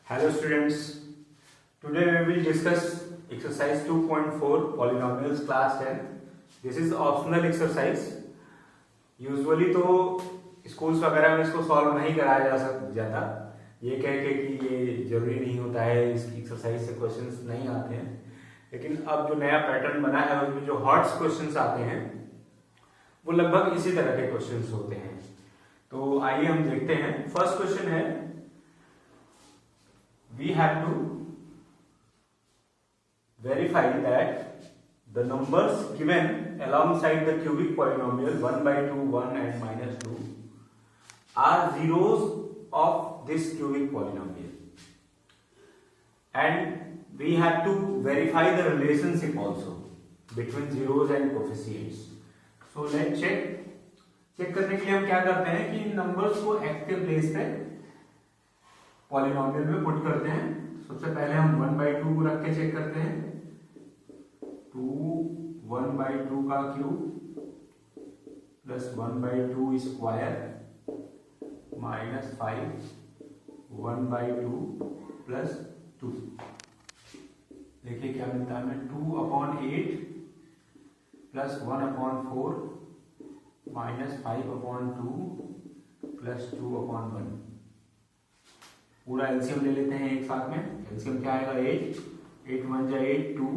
Hello students, today we will discuss exercise 2.4 polynomials class 10. This is optional exercise. Usually तो schools वगैरह में इसको solve नहीं कराया जाता ये कह के कि ये जरूरी नहीं होता है, इस एक्सरसाइज से क्वेश्चंस नहीं आते हैं। लेकिन अब जो नया पैटर्न बना है उसमें जो हॉट्स क्वेश्चंस आते हैं वो लगभग इसी तरह के क्वेश्चंस होते हैं। तो आइए हम देखते हैं। फर्स्ट क्वेश्चन है, we have to verify that the numbers given alongside the cubic polynomial 1 by 2, 1 and minus 2 are zeros of this cubic polynomial, and we have to verify the relationship also between zeros and coefficients. So let's check करने के लिए हम क्या करते हैं कि इन numbers को active place पे पॉलिनोमियल में पुट करते हैं। सबसे पहले हम 1 by 2 को रख के चेक करते हैं। 1 by 2 का cube plus 1 by 2 square minus 5 1 by 2 plus 2। देखिए क्या मिलता है हमें, 2/8 प्लस 1/4 माइनस 5/2 प्लस 2/1। पूरा एलसीएम ले लेते हैं एक साथ में। एलसीएम क्या आएगा, 8 1 जा 8 2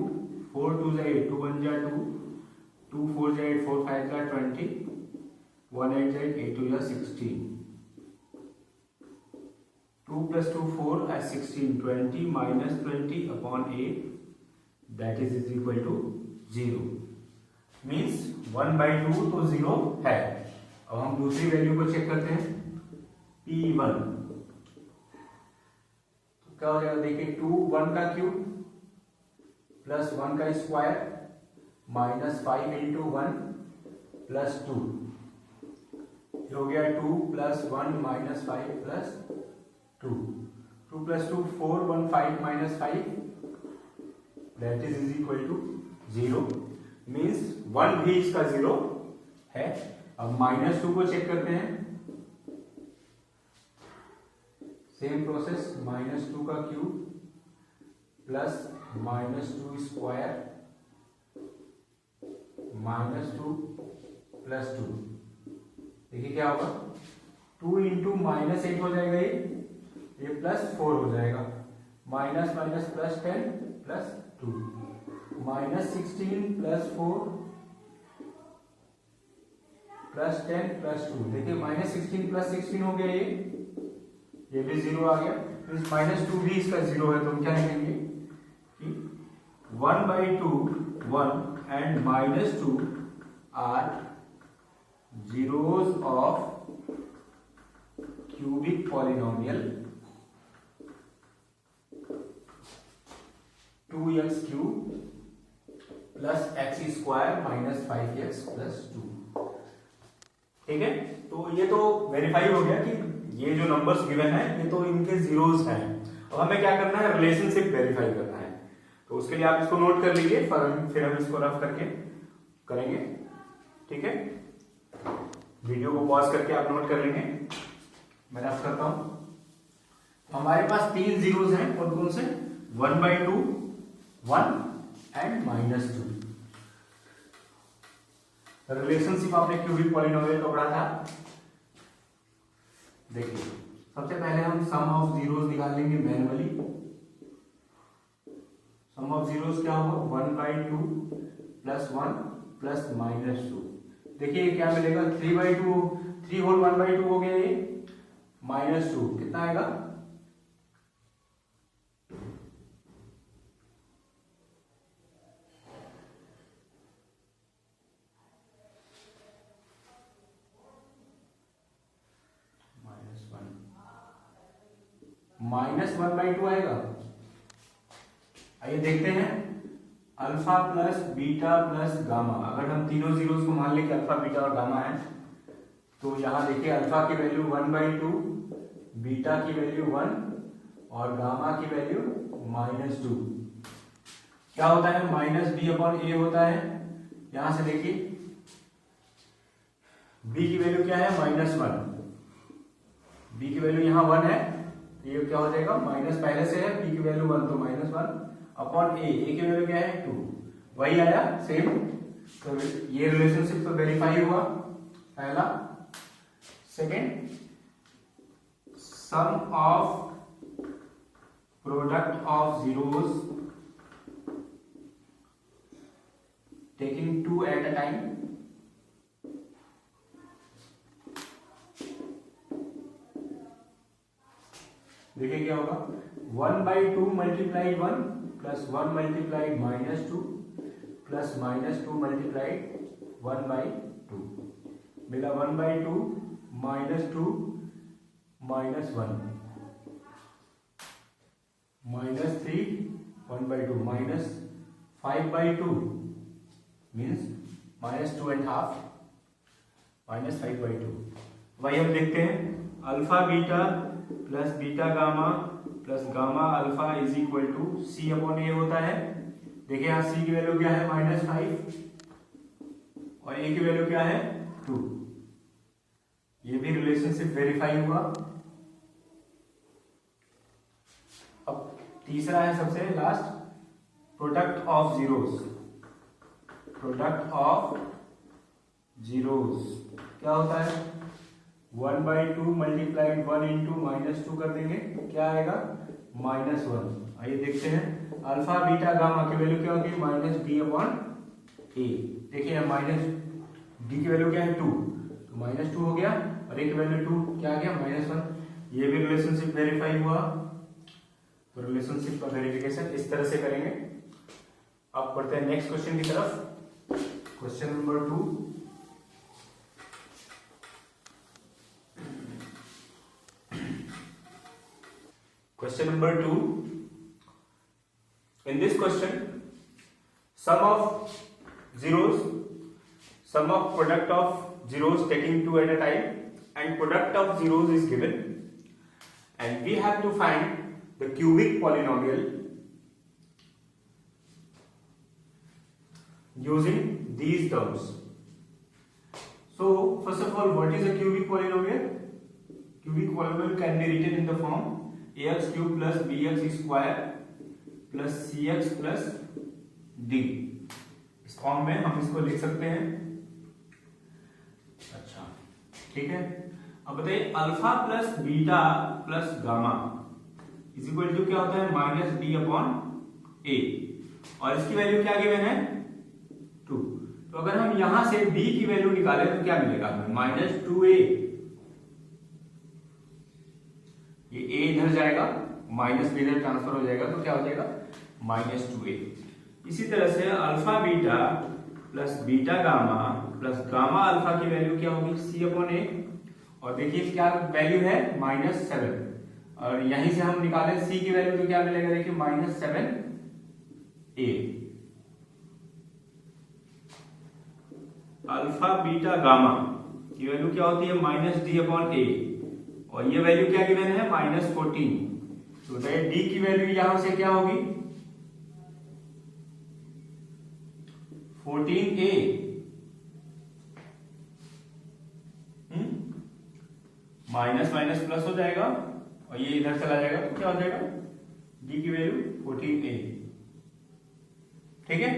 4 2 जा 8 2 1 जा 2 2 4 जा 8 4 5 जा 20 1 8 जा 8 2 जा 16 2 plus 2 4 as 16 20 minus 20/8 that is equal to 0 means 1 by 2 तो 0 है। अब हम दूसरी वैल्यू को चेक करते हैं, P1 क्या हो जाएगा, देखिए 2 1 का क्यूब प्लस 1 का स्क्वायर माइनस 5 इंटू 1 प्लस 2 हो गया 2 plus 1 minus 5 plus 2 2 plus 2 4 1 5 minus 5 that is equal to 0 means 1 भी इसका 0 है। अब माइनस 2 को चेक करते हैं, सेम प्रोसेस, माइनस 2 का cube plus minus 2 square minus 2 plus 2। देखिए क्या होगा, 2 इंटू माइनस 8 हो जाएगा, ये प्लस 4 हो जाएगा, minus minus plus 10 plus 2 minus 16 plus 4 plus 10 plus 2। देखिए माइनस 16 प्लस 16 हो गया, ये भी 0 आ गया। माइनस 2 भी इसका 0 है, तो हम क्या लिखेंगे कि 1 by 2 1 and minus 2 are zeros of cubic polynomial 2x cube plus x square minus 5x plus 2। ठीक है, तो ये तो वेरीफाई हो गया कि ये जो नंबर्स गिवन है ये तो इनके जीरोस हैं। और हमें क्या करना है, रिलेशनशिप वेरीफाई करना है। तो उसके लिए आप इसको नोट कर लीजिए, फिर हम इसको रफ करके करेंगे। ठीक है, वीडियो को पॉज करके आप नोट कर लेंगे। मैं रफ करता हूं। हमारे पास 3 जीरोस हैं, कौन कौन से, 1 by 2 1 एंड माइनस 2। रिलेशनशिप आपने क्यूबिक पॉलिनोमियल को पढ़ा था। देखिए सबसे पहले हम सम ऑफ जीरोस निकाल लेंगे मैन्युअली। सम ऑफ जीरोस क्या होगा, 1 by 2 प्लस 1 प्लस माइनस 2। देखिए क्या मिलेगा, 3 by 2 3 होल 1 by 2 हो गया, ये माइनस 2 कितना आएगा, माइनस 1 by 2 आएगा। आइए देखते हैं, alpha plus beta plus gamma. अगर हम तीनों जीरोस को मान लें कि अल्फा बीटा और गामा है, तो यहां देखिए अल्फा की वैल्यू 1 by 2, बीटा की वैल्यू 1 और गामा की वैल्यू -2। क्या होता है, माइनस b/a होता है। यहां से देखिए b की वैल्यू क्या है, -1, b की वैल्यू यहां 1 है तो ये क्या हो जाएगा, माइनस पहले से है b की वैल्यू 1 तो -1 अपॉन a की वैल्यू क्या है 2, वही आया सेम। तो ये रिलेशनशिप तो वेरीफाई हुआ पहला। Second, sum of product of zeros taking 2 at a time, देखिए क्या होगा, 1/2 multiplied 1 plus 1 multiplied -2 plus -2 multiplied 1/2 मिला 1/2 -2 -1 -3 1/2 -5/2 मीन्स -2.5 -5/2। वही हम देखते हैं, alpha beta plus beta gamma plus gamma alpha is equal to C upon A होता है। देखिए यहाँ सी की वैल्यू क्या है -5 और ए की वैल्यू क्या है 2। ये भी रिलेशनशिप वेरीफाई हुआ। अब तीसरा है सबसे last, product of zeros. Product of zeros क्या होता है, 1/2 मल्टीप्लाइड 1 इंटू -2 कर देंगे, क्या आएगा -1। आइए देखते हैं, अल्फा बीटा गामा की वैल्यू क्या होगी -b अपॉन a। देखिए माइनस b की वैल्यू क्या है 2 तो -2 हो गया और a की वैल्यू 2 क्या आ गया -1। ये भी रिलेशनशिप वेरीफाई हुआ। तो रिलेशनशिप का वेरिफिकेशन इस तरह से करेंगे। अब बढ़ते हैं नेक्स्ट क्वेश्चन की तरफ। Question number 2, question number 2, in this question sum of product of zeros taking 2 at a time and product of zeros is given and we have to find the cubic polynomial using these terms. So first of all, what is a cubic polynomial? Cubic polynomial can be written in the form ax cube plus bx square plus cx plus d। इस form में हम इसको लिख सकते हैं। अच्छा ठीक है, अब बताइए alpha plus beta plus gamma is equal to क्या होता है -b अपॉन a और इसकी वैल्यू क्या गिवन है 2। तो अगर हम यहां से b की वैल्यू निकालें तो क्या मिलेगा हमें -2a। ये a इधर जाएगा माइनस b इधर ट्रांसफर हो जाएगा तो क्या हो जाएगा -2a। इसी तरह से alpha beta plus beta gamma plus gamma alpha की वैल्यू क्या होगी c अपॉन a और देखिए क्या वैल्यू है -7 और यहीं से हम निकालें c की वैल्यू तो क्या मिलेगा, देखिए -7a। अल्फा बीटा गामा की वैल्यू क्या होती है -d अपॉन a और ये वैल्यू क्या गिवन है -14। तो d की वैल्यू यहां से क्या होगी 14a। माइनस माइनस प्लस हो जाएगा और ये इधर चला जाएगा तो क्या हो जाएगा d की वैल्यू 14a। ठीक है,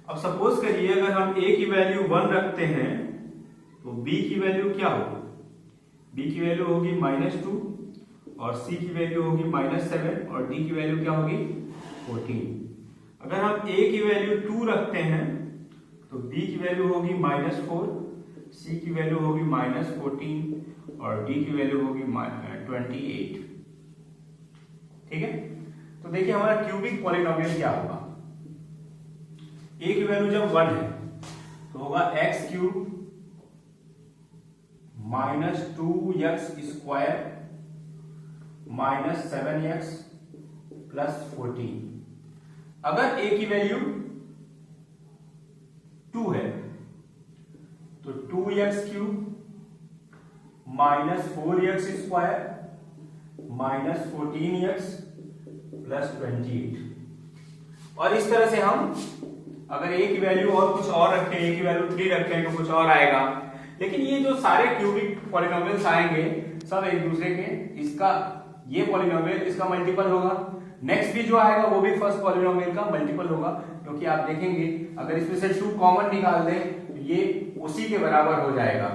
अब सपोज करिए अगर हम a की वैल्यू 1 रखते हैं तो b की वैल्यू क्या होगी, b की वैल्यू होगी -2 और c की वैल्यू होगी -7 और d की वैल्यू क्या होगी 14। अगर हम a की वैल्यू 2 रखते हैं तो b की वैल्यू होगी -4, c की वैल्यू होगी -14 और d की वैल्यू होगी 28। ठीक है, तो देखिए हमारा क्यूबिक पॉलिनोमियल क्या होगा, a की वैल्यू जब 1 है तो होगा x cube -2x square -7x plus 14। अगर a की वैल्यू 2 है तो 2x cube -4x square -14x plus 28। और इस तरह से हम अगर a की वैल्यू और कुछ और रखें, a की वैल्यू 3 रखें तो कुछ और आएगा। लेकिन ये जो सारे क्यूबिक पॉलिनोमियल्स आएंगे सब एक दूसरे के इसका ये पॉलिनोमियल इसका मल्टीपल होगा, नेक्स्ट भी जो आएगा वो भी फर्स्ट पॉलिनोमियल का मल्टीपल होगा, क्योंकि आप देखेंगे अगर इसमें से 2 कॉमन निकाल दें तो ये उसी के बराबर हो जाएगा,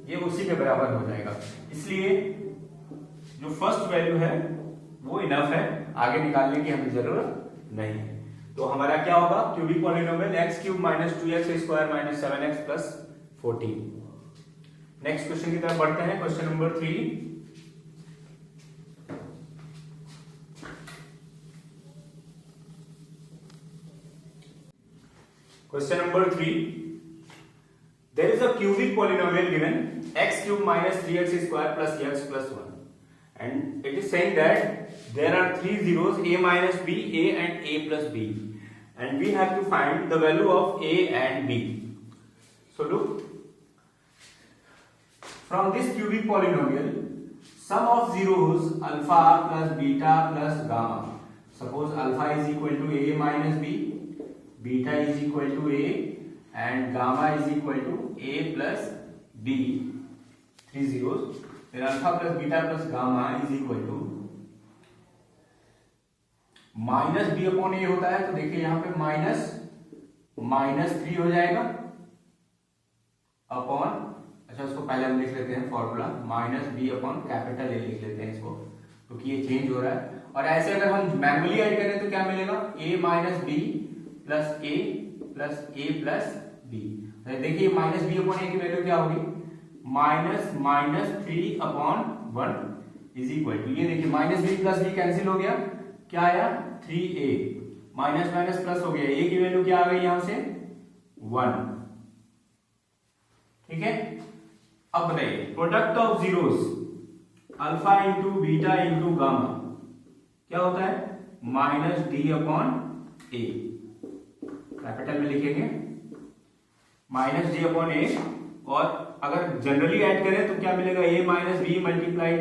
ये उसी के बराबर हो जाएगा। इसलिए जो फर्स्ट वैल्यू है वो इनफ है, आगे निकालने की हमें जरूरत नहीं है। तो हमारा क्या होगा, cubic polynomial x³ minus 2x² minus 7x plus 14। Next question की तरफ बढ़ते हैं, question number 3। Question number 3, there is a cubic polynomial given x³ minus 3x² plus x plus 1, and it is saying that there are 3 zeros a minus b, a and a plus b, and we have to find the value of a and b. So look, from this cubic polynomial, sum of zeros alpha plus beta plus gamma, suppose alpha is equal to a minus b, beta is equal to a and gamma is equal to a plus b, 3 zeros, then alpha plus beta plus gamma is equal to minus B upon A होता है, तो देखिए यहां पे minus 3 हो जाएगा upon, अच्छा उसको पहले हम लिख लेते हैं formula, minus B upon capital A लिख लेते हैं इसको, क्योंकि ये चेंज हो रहा है। और ऐसे अगर हम मैन्युअली ऐड करें तो क्या मिलेगा, a minus B plus A plus B. देखिए माइनस बी अपॉन ए की वैल्यू क्या होगी, minus 3 upon 1 is equal to, ये देखिए minus B plus B cancel हो गया, क्या आया 3a, माइनस माइनस प्लस हो गया, a की वैल्यू क्या आ गई यहां से 1, ठीक है। अब बताइए product of zeros alpha into beta into gamma क्या होता है, माइनस डी अपॉन ए, कैपिटल में लिखेंगे माइनस डी अपॉन ए, और अगर जनरली ऐड करें तो क्या मिलेगा, a minus B multiplied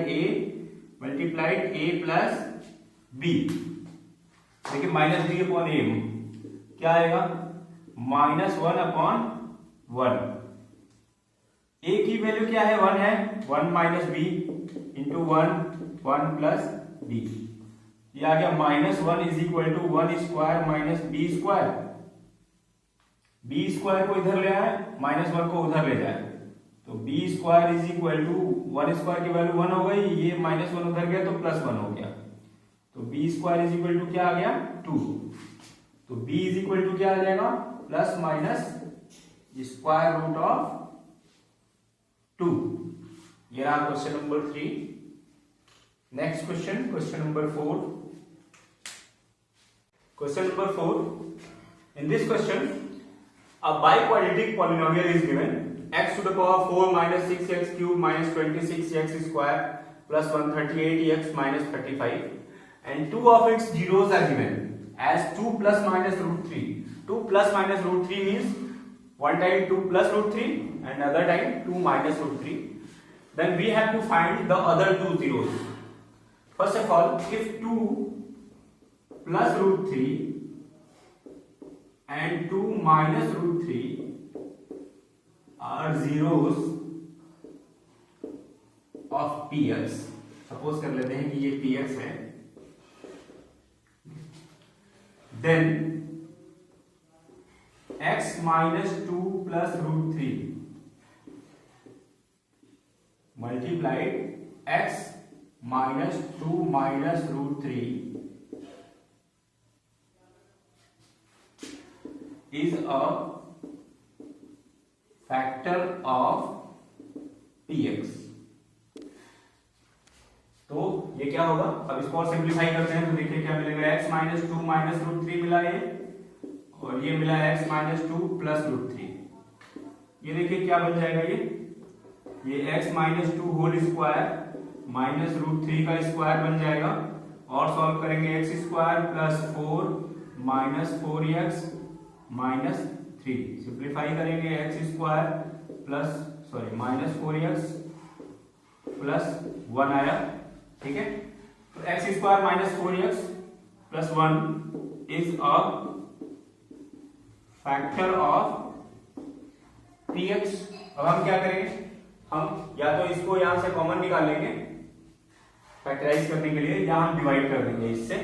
A plus B. देखिए माइनस डी अपॉन ए क्या आएगा, माइनस 1 अपॉन 1, ए की वैल्यू क्या है 1 है, 1 minus B into 1 plus B, ये आ गया minus 1 is equal to 1 square minus B square, B square को इधर ले आए, माइनस 1 को उधर ले जाए, तो B square is equal to 1 square की वैल्यू 1 हो गई, ये माइनस 1 उधर गया तो प्लस 1 हो गया, तो B square is equal to क्या आ गया 2, तो बी इज इक्वल टू क्या आ जाएगा, plus minus square root of 2। ये रहा question number 3। Next question, question number 4। Question number 4, in this question a biquadratic polynomial is given x to the power 4 minus 6x cube minus 26x square plus 138x minus 35, and two of its zeros are given as 2 plus minus root 3. 2 plus minus root 3 means one time 2 plus root 3 and other time 2 minus root 3. Then we have to find the other two zeros. First of all, if 2 plus root 3 and 2 minus root 3 are zeros of px, suppose कर लेते हैं कि ये px है, then x minus 2 plus root 3 multiplied x minus 2 minus root 3 is a factor of px। तो ये क्या होगा, अब इसको और सिंप्लीफाई करते हैं तो देखिए क्या मिलेगा, x माइनस 2 माइनस रूट 3 मिला ये, और ये मिला x माइनस 2 प्लस रूट 3, ये देखिए क्या बन जाएगा, ये x minus 2 whole square minus root 3 का स्क्वायर बन जाएगा, और सॉल्व करेंगे x square plus 4 minus 4x minus 3, simplify करेंगे x square plus sorry minus 4x plus 1 आया, ठीक है। तो x square minus 4x plus 1 is a factor of px। अब हम क्या करेंगे, हम या तो इसको यहां से कॉमन निकाल लेंगे फैक्टराइज करने के लिए, या हम डिवाइड कर देंगे इससे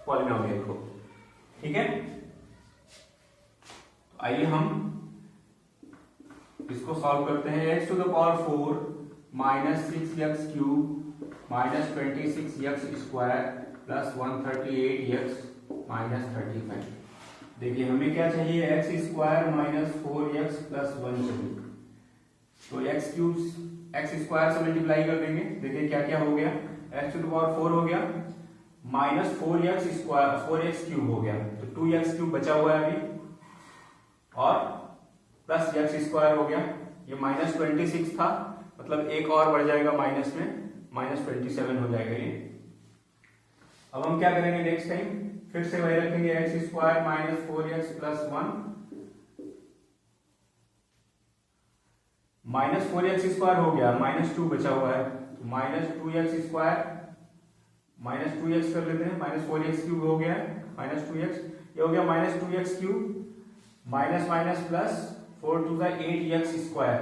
पॉलिनोमियल को। ठीक है, तो आइए हम इसको सॉल्व करते हैं। x to the power 4 minus 6x³ minus 26x square plus 138x minus 35। देखिए हमें क्या चाहिए, x square minus 4x plus 1 चाहिए, तो x स्क्वायर से मल्टीप्लाई कर देंगे। देखिए क्या क्या हो गया, x टू द पावर 4 हो गया माइनस 4x स्क्वायर 4x³ हो गया, तो 2x³ बचा हुआ है अभी, और प्लस x स्क्वायर हो गया, ये माइनस 26 था, मतलब एक और बढ़ जाएगा माइनस में, माइनस 27 हो जाएगा ये। अब हम क्या करेंगे नेक्स्ट टाइम, फिर से वही रखेंगे, x square minus 4x plus 1 minus 4x square हो गया, माइनस 2 बचा हुआ है, तो minus 2x square minus 2x कर लेते हैं, माइनस 4x³ हो गया माइनस 2x, ये हो गया minus 2x³ minus minus plus 4 to the 8x square,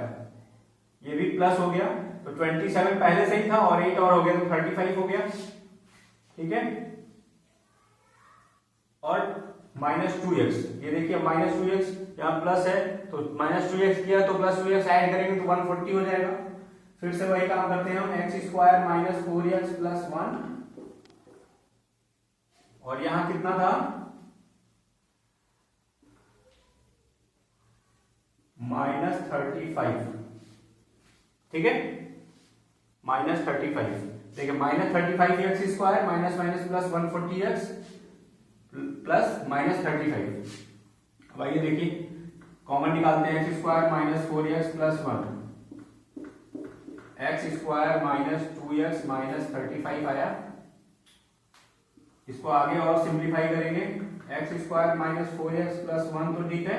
ये भी प्लस हो गया, तो 27 पहले से ही था और 8 और हो गया तो 35 हो गया। ठीक है, और माइनस 2x, ये देखिए माइनस 2x यहाँ प्लस है, तो माइनस 2x किया तो प्लस 2x ऐड करेंगे तो 140 हो जाएगा। फिर से वही काम करते हैं हम, x square minus 4x plus 1, और यहां कितना था माइनस 35। ठीक है, माइनस 35, देखिए minus 35x square minus minus plus 140x plus minus 35। अब आइए देखिए कॉमन निकालते हैं, x square minus 4x plus 1, x square minus 2x minus 35 आया, इसको आगे और सिंप्लीफाई करेंगे, x square minus 4x plus 1 तो ठीक है,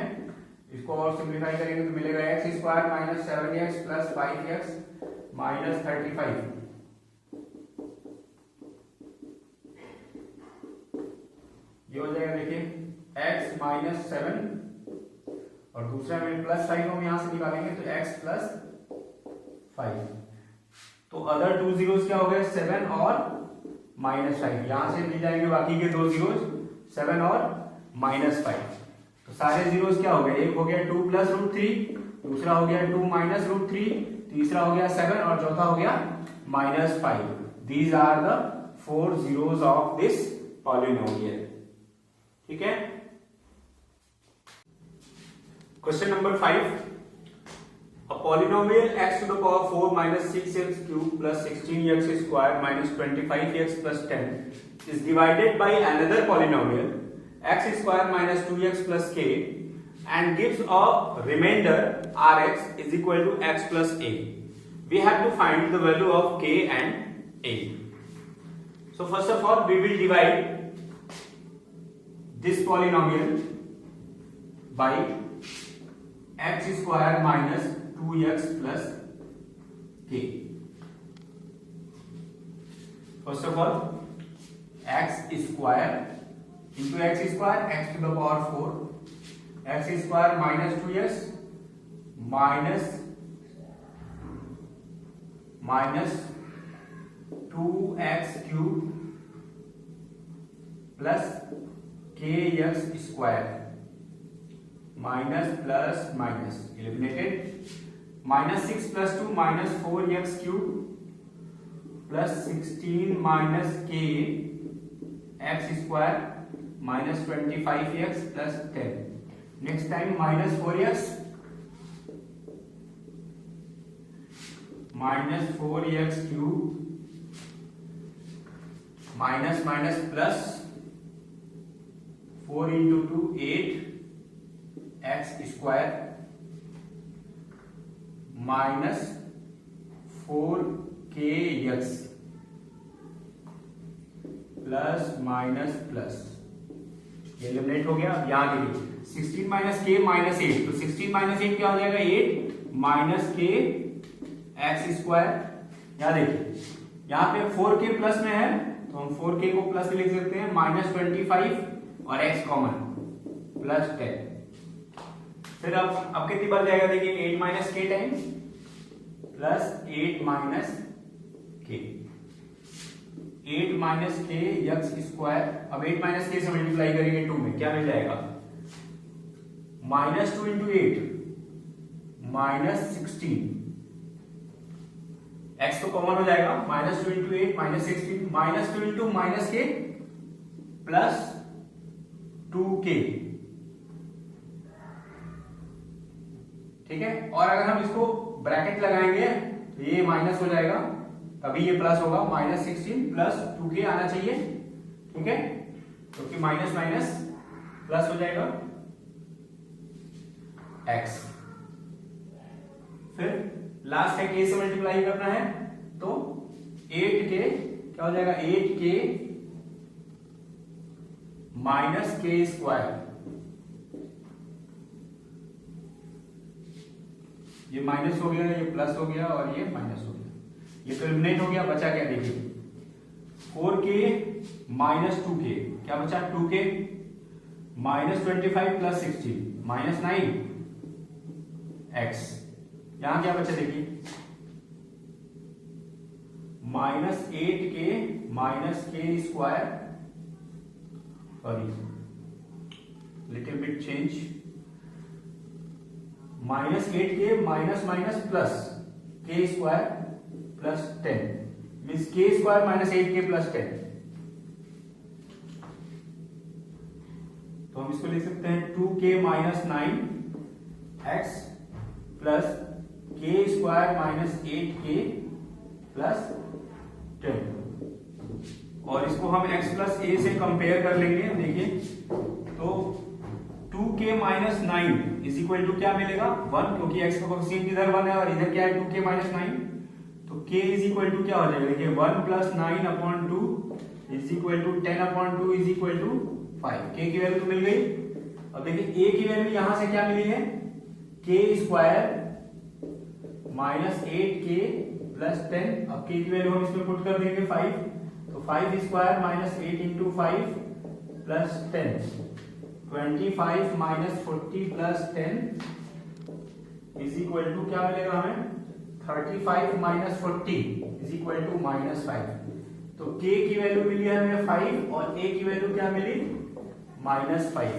इसको और सिंप्लीफाई करेंगे तो मिलेगा x square minus 7x plus 5x minus 35। ये हो जाएगा देखिए x माइनस 7, और दूसरा में प्लस 5 हम यहां से निकालेंगे तो x प्लस 5, तो अदर 2 जीरोस क्या हो गए 7 और माइनस 5, यहां से मिल जाएंगे बाकी के 2 जीरोस 7 और माइनस 5, तो सारे जीरोस क्या हो गए, एक हो गया 2 प्लस रूट 3, दूसरा हो गया 2 माइनस रूट 3, तीसरा हो गया 7 और चौथा हो गया minus 5। These are the 4 zeros of this polynomial. ठीक है, question number 5, a polynomial x to the power 4 minus 6x³ plus 16x square minus 25x plus 10 is divided by another polynomial x square minus 2x plus k and gives a remainder rx is equal to x plus a. We have to find the value of k and a. So first of all we will divide this polynomial by x square minus 2x plus k. First of all x square into x square, x to the power 4, x square minus 2x minus 2x³ plus kx square minus plus minus eliminated, minus 6 plus 2 minus 4x³ plus 16 minus k x square minus 25x plus 10. Next time minus 4x minus 4x³ minus minus plus 4 into 2 8 x square minus 4kx plus minus plus, ये eliminate हो गया। अब यहां के लिए 16 minus के minus 8, तो 16 minus 8 क्या हो जाएगा 8 माइनस के एक्स स्क्वायर। यहां देखिए यहाँ पे 4k प्लस में है तो हम 4k को प्लस लिख सकते हैं, माइनस 25 और x कॉमन प्लस 10। फिर अब कितनी बार जाएगा देखिए 8 माइनस के टाइम प्लस 8 माइनस के, 8 माइनस के यक्स स्क्वायर। अब 8 माइनस के से मल्टीप्लाई करेंगे 2 में, क्या मिल जाएगा? माइनस 2 इंटू 8 माइनस 16, x तो कॉमन हो जाएगा, minus 2 into 8 minus 16, minus 2 into minus के प्लस 2k, ठीक है। और अगर हम इसको ब्रैकेट लगाएंगे तो ये माइनस हो जाएगा, तभी ये प्लस होगा, माइनस 16 प्लस 2k आना चाहिए, ठीक है, क्योंकि माइनस माइनस प्लस हो जाएगा x। फिर लास्ट है k से मल्टीप्लाई करना है, तो 8k क्या हो जाएगा? 8k माइनस के स्क्वायर, ये माइनस हो गया, ये प्लस हो गया और ये माइनस हो गया, ये तो एलिमिनेट हो गया। बचा क्या देखिए? 4k माइनस 2k, क्या बचा? 2k minus 25 plus 16 minus 9x। यहां क्या बचा देखिए? माइनस 8k माइनस के square, sorry little bit change, minus 8k minus minus plus के स्क्वायर प्लस 10, मीन्स के स्क्वायर माइनस 8k प्लस 10। तो हम इसको लिख सकते हैं 2k माइनस 9x प्लस के स्क्वायर माइनस 8k प्लस 10। और इसको हम x प्लस a से कंपेयर कर लेंगे, देखिए तो 2k minus 9 is equal to क्या मिलेगा? 1, क्योंकि x का कोएफिशिएंट इधर 1 है और इधर क्या है? 2k माइनस 9, तो k इज इक्वल टू क्या हो जाएगा? देखिए 1 plus 9 upon 2 is equal to 10 upon 2 is equal to 5। k की वैल्यू तो मिल गई। अब देखिए a की वैल्यू यहां से क्या मिली है? k square minus 8k plus 10। अब k की वैल्यू हम इसमें पुट कर देंगे 5, तो 5 square minus 8 into 5 plus 10, 25 minus 40 plus 10 is equal to क्या मिलेगा हमें? 35 minus 40 is equal to minus 5। तो k की वैल्यू मिली है हमें 5 और a की वैल्यू क्या मिली? माइनस 5।